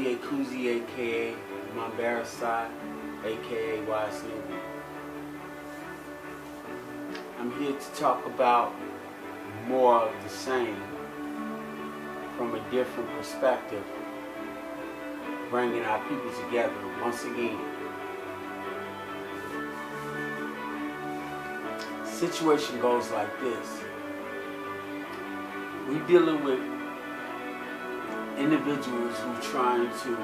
Oye Kuzi, aka Mambarasai, aka Wise Newbie. I'm here to talk about more of the same from a different perspective, bringing our people together once again. Situation goes like this. We're dealing with individuals who are trying to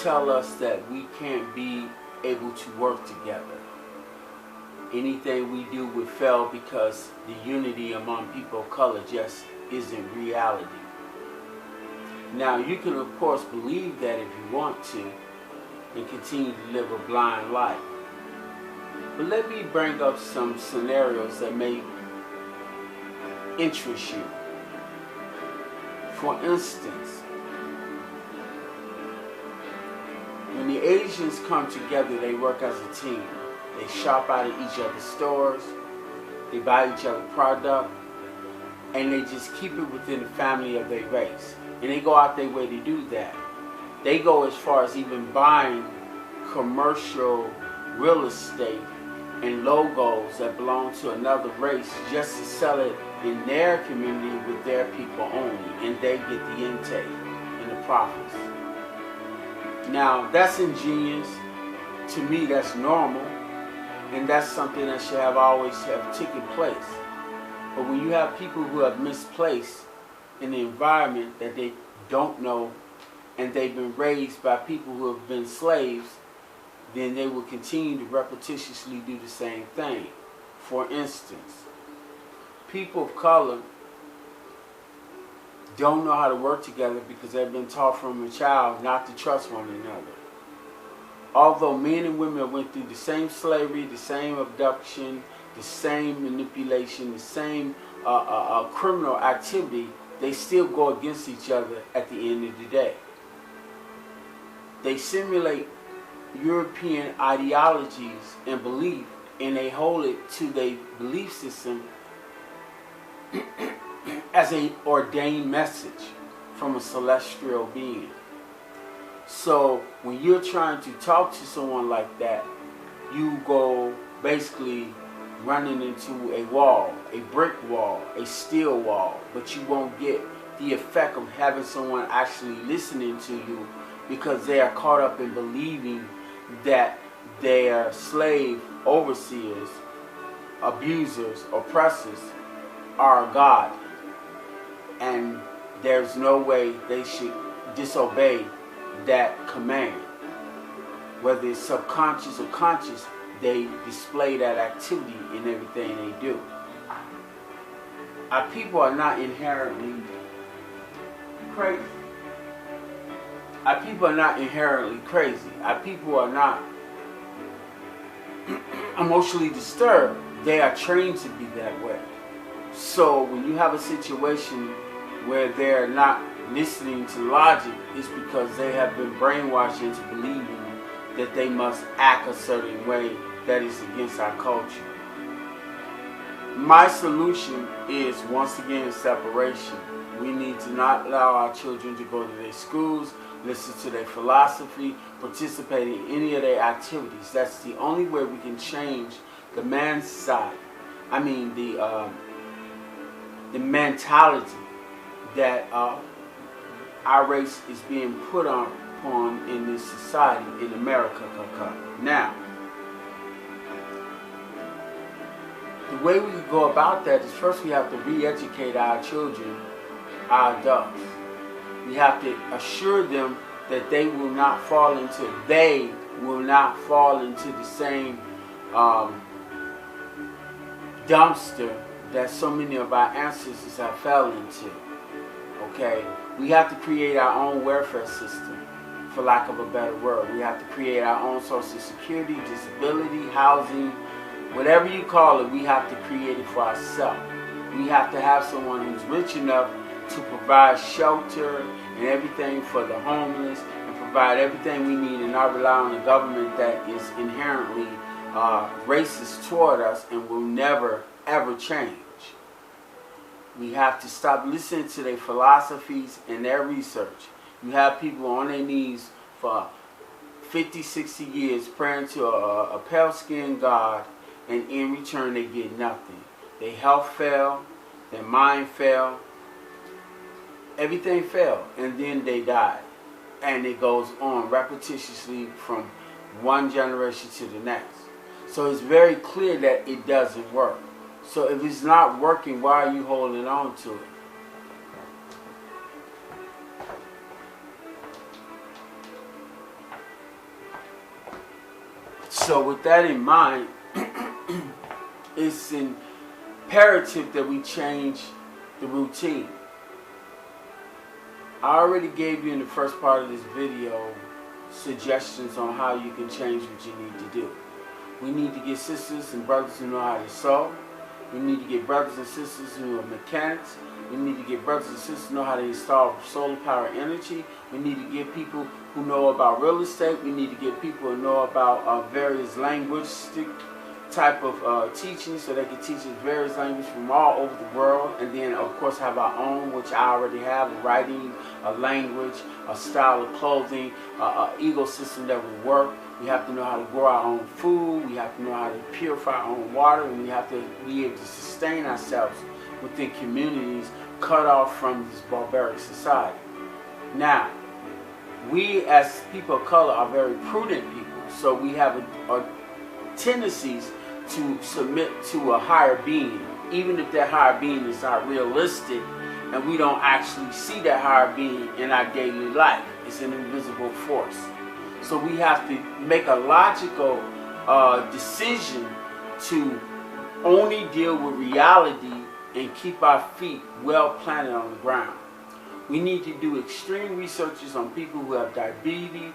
tell us that we can't be able to work together. Anything we do would fail because the unity among people of color just isn't reality. Now, you can of course believe that if you want to and continue to live a blind life. But let me bring up some scenarios that may interest you. For instance, when the Asians come together, they work as a team. They shop out at each other's stores, they buy each other product, and they just keep it within the family of their race. And they go out their way to do that. They go as far as even buying commercial real estate and logos that belong to another race just to sell it in their community with their people only, and they get the intake and the profits. Now, that's ingenious. To me, that's normal, and that's something that should have always have taken place. But when you have people who have misplaced in the environment that they don't know, and they've been raised by people who have been slaves, then they will continue to repetitiously do the same thing. For instance, people of color don't know how to work together because they've been taught from a child not to trust one another. Although men and women went through the same slavery, the same abduction, the same manipulation, the same criminal activity, they still go against each other at the end of the day. They simulate European ideologies and belief, and they hold it to their belief system as an ordained message from a celestial being. So when you're trying to talk to someone like that, you go basically running into a wall, a brick wall, a steel wall, but you won't get the effect of having someone actually listening to you because they are caught up in believing that their slave overseers, abusers, oppressors are God, and there's no way they should disobey that command. Whether it's subconscious or conscious, they display that activity in everything they do. Our people are not inherently crazy. Our people are not inherently crazy. Our people are not emotionally disturbed. They are trained to be that way. So when you have a situation where they're not listening to logic, it's because they have been brainwashed into believing that they must act a certain way that is against our culture. My solution is, once again, separation. We need to not allow our children to go to their schools, listen to their philosophy, participate in any of their activities. That's the only way we can change the man's side. I mean, the mentality that our race is being put upon in this society, in America. Now, the way we go about that is first we have to re-educate our children, our adults. We have to assure them that they will not fall into the same dumpster that so many of our ancestors have fell into. Okay? We have to create our own welfare system, for lack of a better word. We have to create our own Social Security, disability, housing, whatever you call it, we have to create it for ourselves. We have to have someone who's rich enough to provide shelter and everything for the homeless and provide everything we need, and not rely on a government that is inherently racist toward us and will never ever change. We have to stop listening to their philosophies and their research. You have people on their knees for 50, 60 years praying to a pale-skinned God, and in return they get nothing. Their health fell, their mind fell, everything fell, and then they died. And it goes on repetitiously from one generation to the next. So it's very clear that it doesn't work. So if it's not working, why are you holding on to it? So with that in mind, it's imperative that we change the routine. I already gave you in the first part of this video suggestions on how you can change what you need to do. We need to get sisters and brothers who know how to sew. We need to get brothers and sisters who are mechanics. We need to get brothers and sisters who know how to install solar power energy. We need to get people who know about real estate. We need to get people who know about various linguistic type of teaching, so they can teach us various languages from all over the world, and then of course have our own, which I already have, a writing, a language, a style of clothing, an ecosystem that will work. We have to know how to grow our own food, we have to know how to purify our own water, and we have to be able to sustain ourselves within communities cut off from this barbaric society. Now, we as people of color are very prudent people, so we have a tendencies to submit to a higher being, even if that higher being is not realistic and we don't actually see that higher being in our daily life. It's an invisible force. So we have to make a logical decision to only deal with reality and keep our feet well planted on the ground. We need to do extreme researches on people who have diabetes,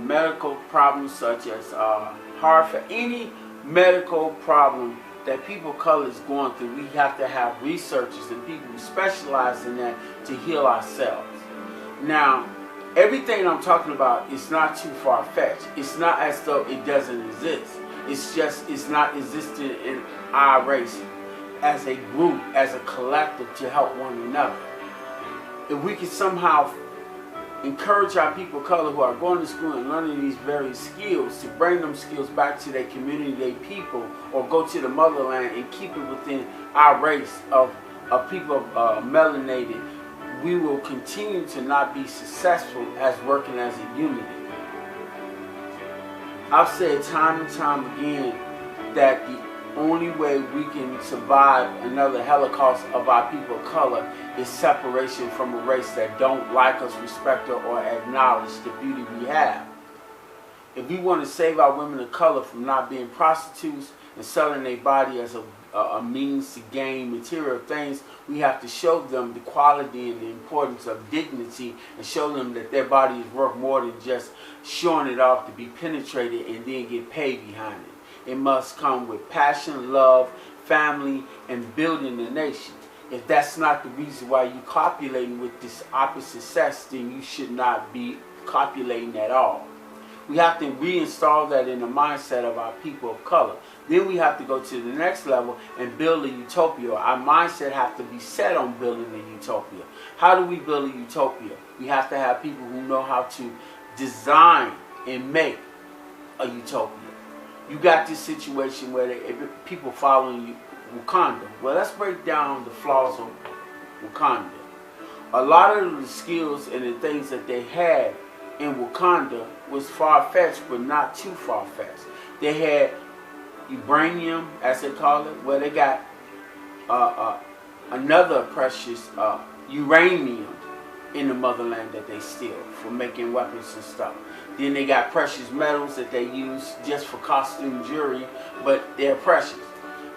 medical problems such as heart failure, any medical problem that people of color is going through. We have to have researchers and people who specialize in that to heal ourselves. Now, everything I'm talking about is not too far-fetched. It's not as though it doesn't exist. It's just it's not existing in our race as a group, as a collective, to help one another. If we can somehow encourage our people of color who are going to school and learning these various skills to bring them skills back to their community, their people, or go to the motherland and keep it within our race of people melanated, we will continue to not be successful as working as a unity. I've said time and time again that the only way we can survive another Holocaust of our people of color is separation from a race that don't like us, respect us, or acknowledge the beauty we have. If we want to save our women of color from not being prostitutes and selling their body as a means to gain material things, we have to show them the quality and the importance of dignity and show them that their body is worth more than just showing it off to be penetrated and then get paid behind it. It must come with passion, love, family, and building the nation. If that's not the reason why you're copulating with this opposite sex, then you should not be copulating at all. We have to reinstall that in the mindset of our people of color. Then we have to go to the next level and build a utopia. Our mindset has to be set on building a utopia. How do we build a utopia? We have to have people who know how to design and make a utopia. You got this situation where people following Wakanda. Well, let's break down the flaws of Wakanda. A lot of the skills and the things that they had in Wakanda was far-fetched, but not too far-fetched. They had uranium, as they call it, where they got another precious uranium in the motherland that they steal for making weapons and stuff. Then they got precious metals that they use just for costume jewelry, but they're precious.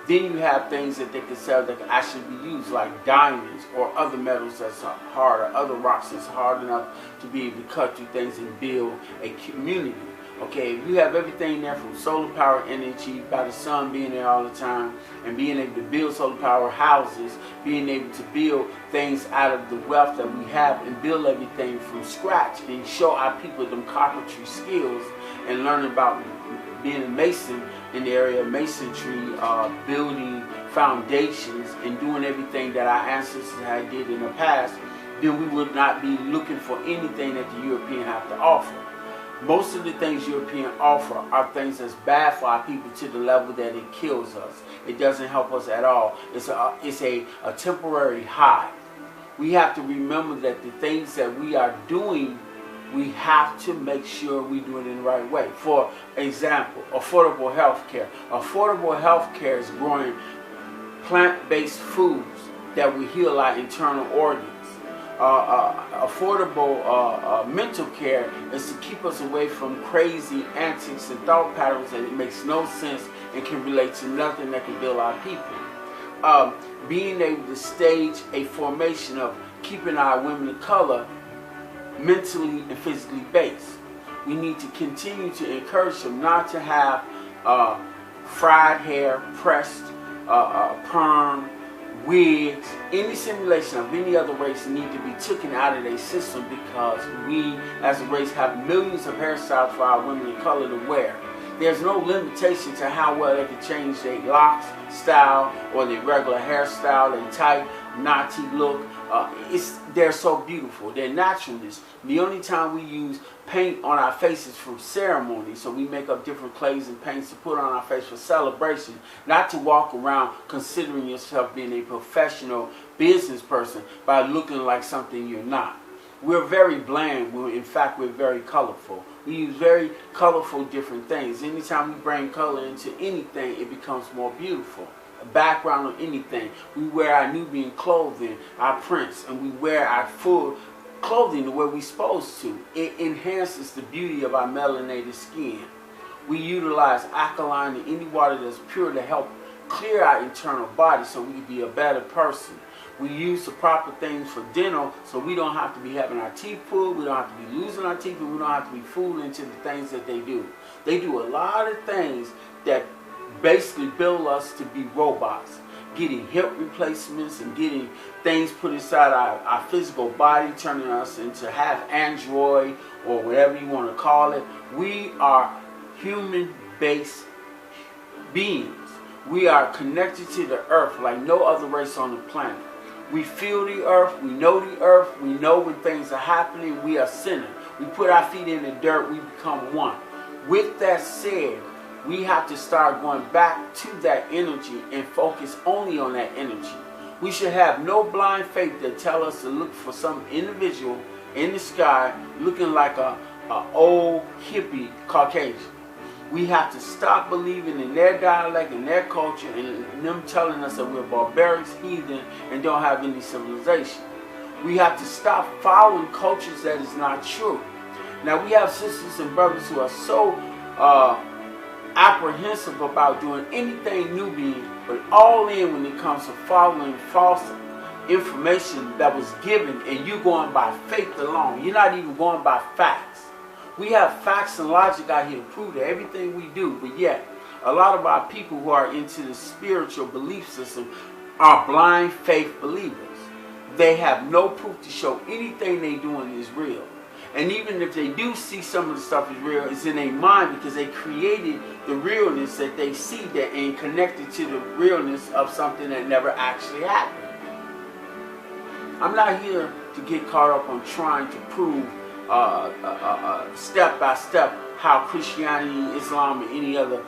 Then you have things that they can sell that can actually be used, like diamonds or other metals that's hard, or other rocks that's hard enough to be able to cut through things and build a community. Okay, if you have everything there from solar power energy, by the sun being there all the time, and being able to build solar power houses, being able to build things out of the wealth that we have and build everything from scratch and show our people them carpentry skills and learn about being a mason in the area of masonry, building foundations and doing everything that our ancestors had did in the past, then we would not be looking for anything that the European have to offer. Most of the things European offer are things that's bad for our people to the level that it kills us. It doesn't help us at all. It's a temporary high. We have to remember that the things that we are doing, we have to make sure we do it in the right way. For example, affordable health care. Affordable health care is growing plant-based foods that will heal our internal organs. Affordable mental care is to keep us away from crazy antics and thought patterns that it makes no sense and can relate to nothing that can build our people. Being able to stage a formation of keeping our women of color mentally and physically based. We need to continue to encourage them not to have fried hair, pressed, perm, wigs, any simulation of any other race need to be taken out of their system, because we as a race have millions of hairstyles for our women of color to wear. There's no limitation to how well they can change their locks style or their regular hairstyle, their tight knotty look. They're so beautiful. Their naturalness. The only time we use paint on our faces for ceremony, so we make up different clays and paints to put on our face for celebration, not to walk around considering yourself being a professional business person by looking like something you're not. We're very bland. In fact, we're very colorful. We use very colorful different things. Anytime we bring color into anything, it becomes more beautiful. A background of anything. We wear our Nubian clothing, our prints, and we wear our full clothing the way we're supposed to. It enhances the beauty of our melanated skin. We utilize alkaline and any water that's pure to help clear our internal body so we can be a better person. We use the proper things for dental so we don't have to be having our teeth pulled, we don't have to be losing our teeth, and we don't have to be fooled into the things that they do. They do a lot of things that basically build us to be robots. Getting hip replacements and getting things put inside our physical body, turning us into half android or whatever you want to call it. We are human-based beings. We are connected to the earth like no other race on the planet. We feel the earth, we know the earth, we know when things are happening, we are centered. We put our feet in the dirt, we become one. With that said, we have to start going back to that energy and focus only on that energy. We should have no blind faith that tell us to look for some individual in the sky looking like a old hippie Caucasian. We have to stop believing in their dialect and their culture and them telling us that we're barbarics, heathen, and don't have any civilization. We have to stop following cultures that is not true. Now we have sisters and brothers who are so apprehensive about doing anything Nubian, but all in when it comes to following false information that was given, and you going by faith alone. You're not even going by facts. We have facts and logic out here to prove that everything we do, but yet a lot of our people who are into the spiritual belief system are blind faith believers. They have no proof to show anything they doing is real. And even if they do see some of the stuff is real, it's in their mind because they created the realness that they see that and connected to the realness of something that never actually happened. I'm not here to get caught up on trying to prove step by step how Christianity, Islam, or any other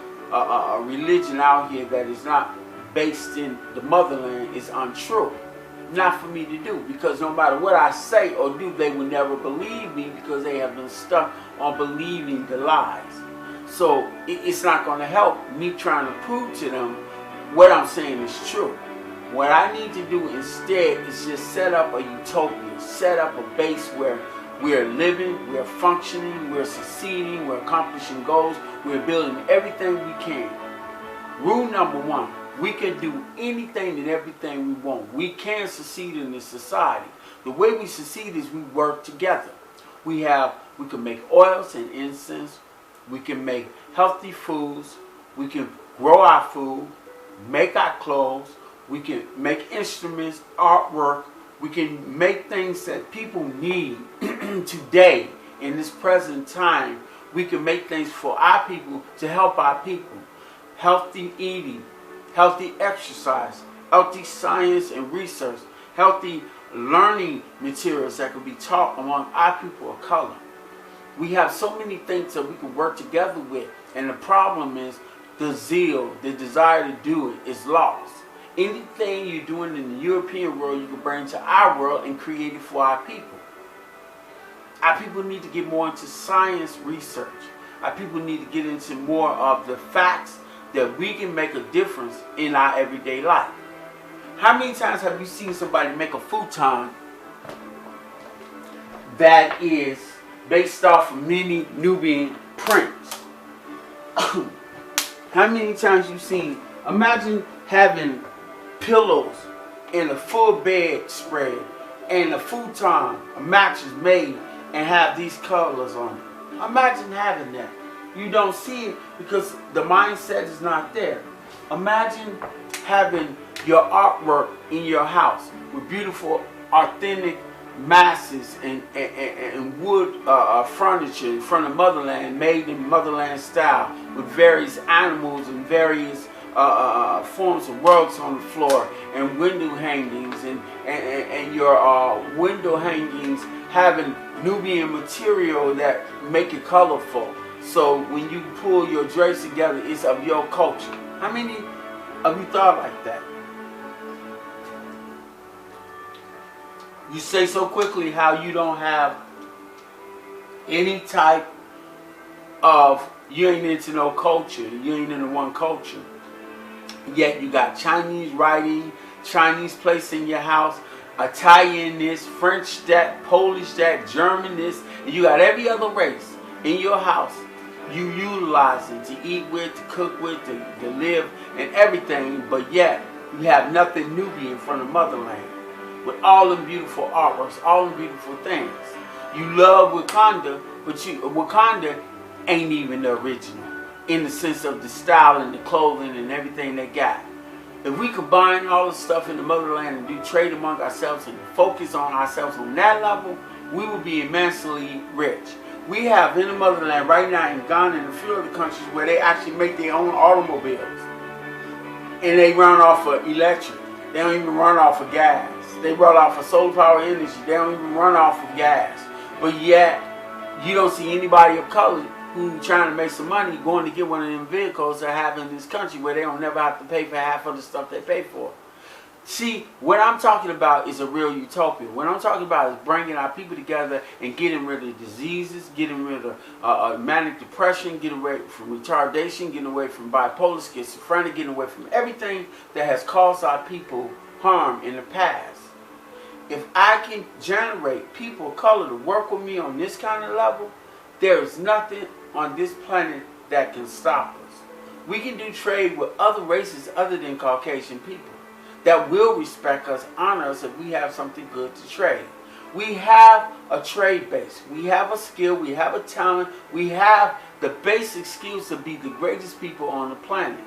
religion out here that is not based in the motherland is untrue. Not for me to do, because no matter what I say or do, they will never believe me because they have been stuck on believing the lies. So it's not going to help me trying to prove to them what I'm saying is true. What I need to do instead is just set up a utopia, set up a base where we're living, we're functioning, we're succeeding, we're accomplishing goals, we're building everything we can. Rule number one, we can do anything and everything we want. We can succeed in this society. The way we succeed is we work together. We can make oils and incense. We can make healthy foods. We can grow our food, make our clothes. We can make instruments, artwork. We can make things that people need today in this present time. We can make things for our people to help our people. Healthy eating, healthy exercise, healthy science and research, healthy learning materials that could be taught among our people of color. We have so many things that we can work together with, and the problem is the zeal, the desire to do it is lost. Anything you're doing in the European world, you can bring to our world and create it for our people. Our people need to get more into science research. Our people need to get into more of the facts that we can make a difference in our everyday life. How many times have you seen somebody make a futon that is based off of many Nubian prints? How many times you've seen, imagine having pillows and a full bed spread and a futon, a mattress made, and have these colors on it. Imagine having that. You don't see it because the mindset is not there. Imagine having your artwork in your house with beautiful, authentic masses and wood furniture from the motherland, made in motherland style, with various animals and various forms of rugs on the floor, and window hangings, and your window hangings having Nubian material that make it colorful. So when you pull your drapes together, it's of your culture. How many of you thought like that? You say so quickly how you don't have any type of, you ain't into no culture, you ain't into one culture. Yet you got Chinese writing, Chinese place in your house, Italian this, French that, Polish that, German this, and you got every other race in your house you utilizing to eat with, to cook with, to live and everything, but yet you have nothing Nubian from the motherland with all them beautiful artworks, all them beautiful things. You love Wakanda, but Wakanda ain't even the original in the sense of the style and the clothing and everything they got. If we combine all the stuff in the motherland and do trade among ourselves and focus on ourselves on that level, we will be immensely rich. We have in the motherland right now in Ghana and a few other countries where they actually make their own automobiles. And they run off of electric. They don't even run off of gas. They run off of solar power energy. They don't even run off of gas. But yet, you don't see anybody of color who trying to make some money going to get one of them vehicles they have in this country where they don't never have to pay for half of the stuff they pay for. See, what I'm talking about is a real utopia. What I'm talking about is bringing our people together and getting rid of diseases, getting rid of manic depression, getting away from retardation, getting away from bipolar, schizophrenia, getting away from everything that has caused our people harm in the past. If I can generate people of color to work with me on this kind of level, there is nothing on this planet that can stop us. We can do trade with other races other than Caucasian people that will respect us, honor us if we have something good to trade. We have a trade base. We have a skill. We have a talent. We have the basic skills to be the greatest people on the planet.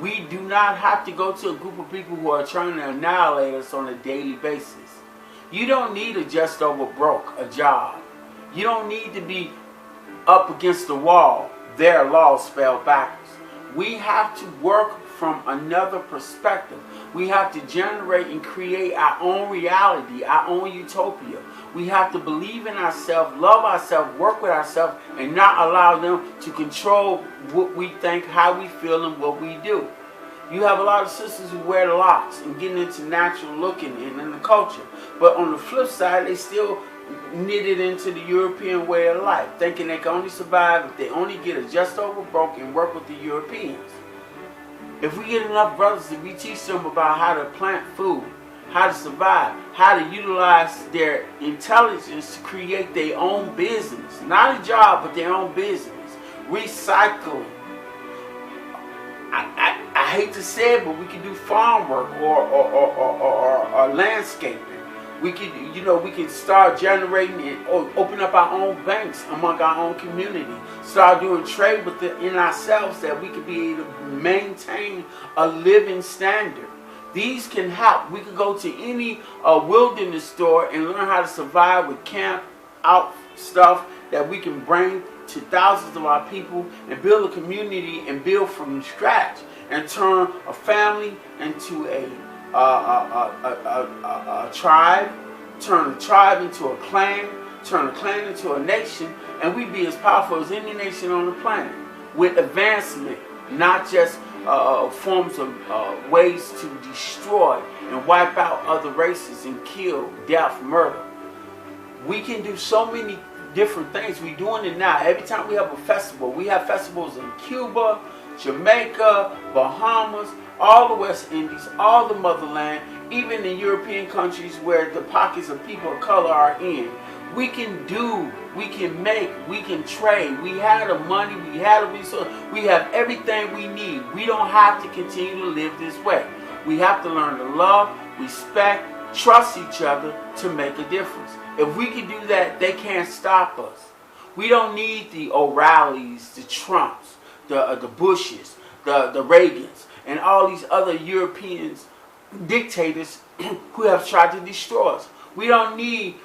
We do not have to go to a group of people who are trying to annihilate us on a daily basis. You don't need a just over broke, a job. You don't need to be up against the wall. Their laws spelled backwards. We have to work from another perspective. We have to generate and create our own reality, our own utopia. We have to believe in ourselves, love ourselves, work with ourselves, and not allow them to control what we think, how we feel, and what we do. You have a lot of sisters who wear the locks and getting into natural looking and in the culture. But on the flip side, they still knitted into the European way of life, thinking they can only survive if they only get a just over broke and work with the Europeans. If we get enough brothers that we teach them about how to plant food, how to survive, how to utilize their intelligence to create their own business, not a job, but their own business, recycling. I hate to say it, but we can do farm work or landscaping. We can start generating and open up our own banks among our own community. Start doing trade within ourselves that we can be able to maintain a living standard. These can help. We could go to any wilderness store and learn how to survive with camp out stuff that we can bring to thousands of our people and build a community and build from scratch and turn a family into a tribe, turn a tribe into a clan, turn a clan into a nation, and we be as powerful as any nation on the planet with advancement, not just forms of ways to destroy and wipe out other races and kill, death, murder. We can do so many different things. We're doing it now. Every time we have a festival, we have festivals in Cuba, Jamaica, Bahamas, all the West Indies, all the motherland, even in European countries where the pockets of people of color are in. We can do, we can make, we can trade. We have the money, we have the resources, we have everything we need. We don't have to continue to live this way. We have to learn to love, respect, trust each other to make a difference. If we can do that, they can't stop us. We don't need the O'Reillys, the Trumps, the Bushes, the Reagans, and all these other European dictators who have tried to destroy us. We don't need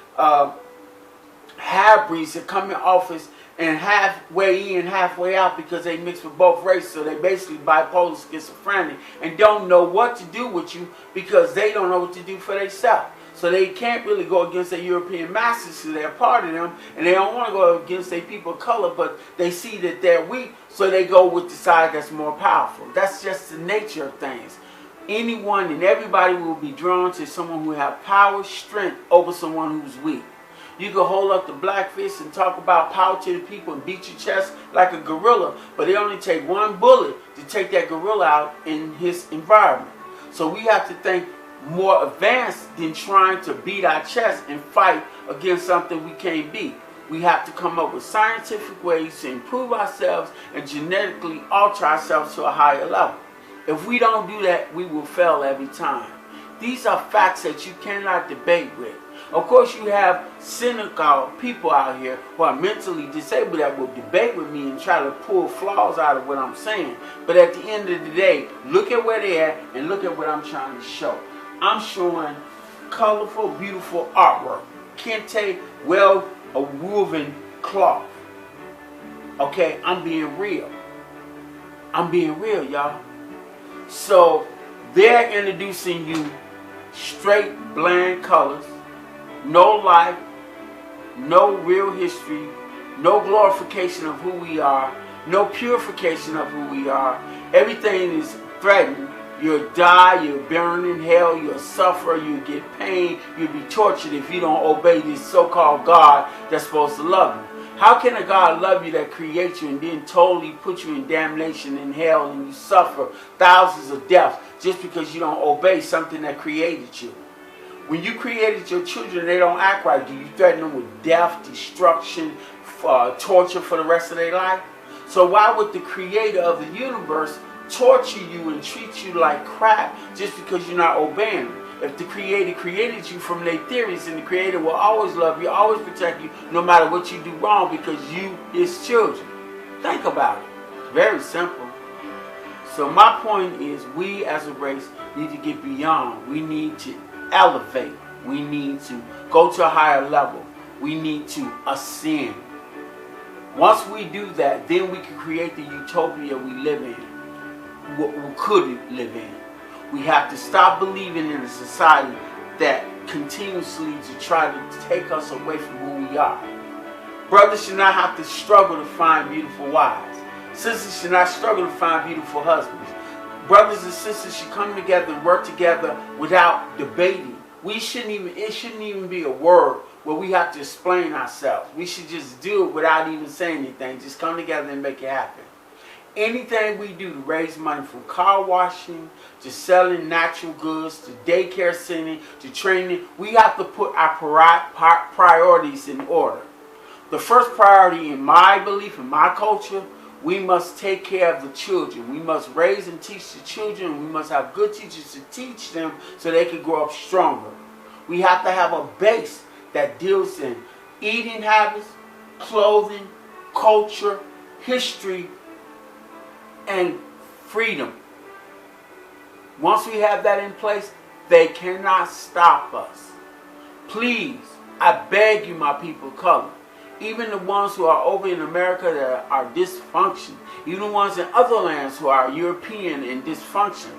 half-breeds that come in office and halfway in, halfway out because they mix with both races. So they basically bipolar, schizophrenic, and don't know what to do with you because they don't know what to do for themselves. So they can't really go against their European masters because they're part of them, and they don't want to go against their people of color, but they see that they're weak, so they go with the side that's more powerful. That's just the nature of things. Anyone and everybody will be drawn to someone who has power, strength over someone who's weak. You can hold up the black fist and talk about power to the people and beat your chest like a gorilla, but it only takes one bullet to take that gorilla out in his environment. So we have to think more advanced than trying to beat our chest and fight against something we can't beat. We have to come up with scientific ways to improve ourselves and genetically alter ourselves to a higher level. If we don't do that, we will fail every time. These are facts that you cannot debate with. Of course, you have cynical people out here who are mentally disabled that will debate with me and try to pull flaws out of what I'm saying. But at the end of the day, look at where they're at and look at what I'm trying to show. I'm showing colorful, beautiful artwork. Kente, well-woven cloth. Okay, I'm being real. I'm being real, y'all. So, they're introducing you straight, bland colors, no life, no real history, no glorification of who we are, no purification of who we are. Everything is threatened. You'll die, you'll burn in hell, you'll suffer, you'll get pain, you'll be tortured if you don't obey this so-called God that's supposed to love you. How can a God love you that creates you and then totally put you in damnation in hell and you suffer thousands of deaths just because you don't obey something that created you? When you created your children, they don't act right. Do you threaten them with death, destruction, torture for the rest of their life? So why would the creator of the universe torture you and treat you like crap just because you're not obeying him? If the creator created you from their theories, and the creator will always love you, always protect you, no matter what you do wrong because you his children. Think about it. It's very simple. So my point is, we as a race need to get beyond. We need to elevate. We need to go to a higher level. We need to ascend. Once we do that, then we can create the utopia we live in. What we could live in. We have to stop believing in a society that continuously to try to take us away from who we are. Brothers should not have to struggle to find beautiful wives. Sisters should not struggle to find beautiful husbands. Brothers and sisters should come together and work together without debating. It shouldn't even be a word where we have to explain ourselves. We should just do it without even saying anything. Just come together and make it happen. Anything we do to raise money, from car washing to selling natural goods to daycare center to training, we have to put our priorities in order. The first priority, in my belief, in my culture, we must take care of the children. We must raise and teach the children. We must have good teachers to teach them so they can grow up stronger. We have to have a base that deals in eating habits, clothing, culture, history, and freedom. Once we have that in place, they cannot stop us. Please, I beg you, my people of color, even the ones who are over in America that are dysfunction, even the ones in other lands who are European and dysfunction,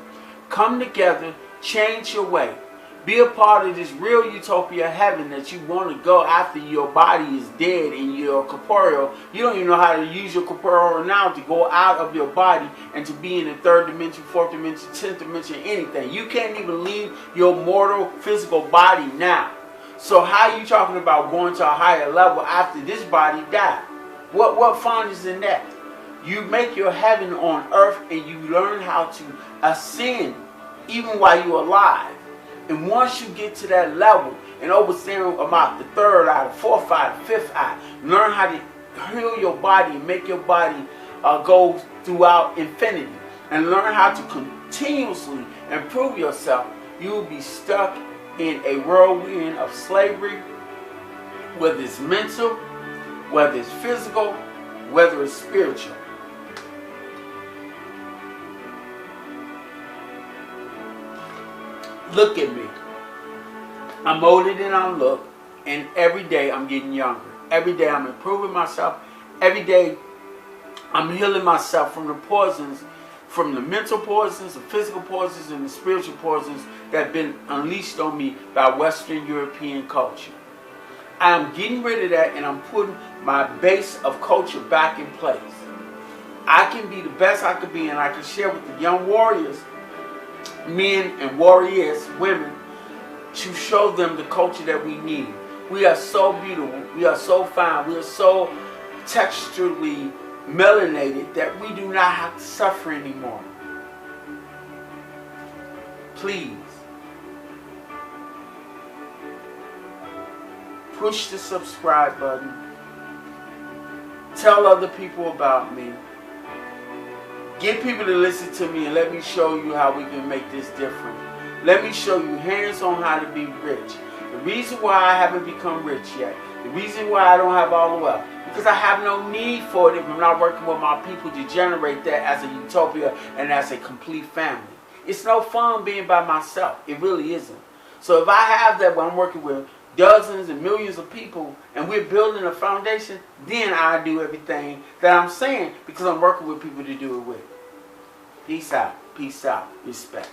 come together, change your way. Be a part of this real utopia heaven that you want to go after your body is dead and you're corporeal. You don't even know how to use your corporeal now to go out of your body and to be in the third dimension, fourth dimension, 10th dimension, anything. You can't even leave your mortal physical body now. So how are you talking about going to a higher level after this body died? What fun is in that? You make your heaven on earth and you learn how to ascend even while you're alive. And once you get to that level and understand about the third eye, the fourth eye, the fifth eye, learn how to heal your body and make your body go throughout infinity. And learn how to continuously improve yourself. You will be stuck in a whirlwind of slavery, whether it's mental, whether it's physical, whether it's spiritual. Look at me. I'm older than I look, and every day I'm getting younger. Every day I'm improving myself. Every day I'm healing myself from the poisons, from the mental poisons, the physical poisons, and the spiritual poisons that have been unleashed on me by Western European culture. I am getting rid of that, and I'm putting my base of culture back in place. I can be the best I could be, and I can share with the young warriors, men and warriors, women, to show them the culture that we need. We are so beautiful. We are so fine. We are so texturally melanated that we do not have to suffer anymore. Please. Push the subscribe button. Tell other people about me. Get people to listen to me and let me show you how we can make this different. Let me show you hands-on how to be rich. The reason why I haven't become rich yet, the reason why I don't have all the wealth, because I have no need for it if I'm not working with my people to generate that as a utopia and as a complete family. It's no fun being by myself. It really isn't. So if I have that when I'm working with dozens and millions of people and we're building a foundation, then I do everything that I'm saying because I'm working with people to do it with. Peace out. Peace out. Respect.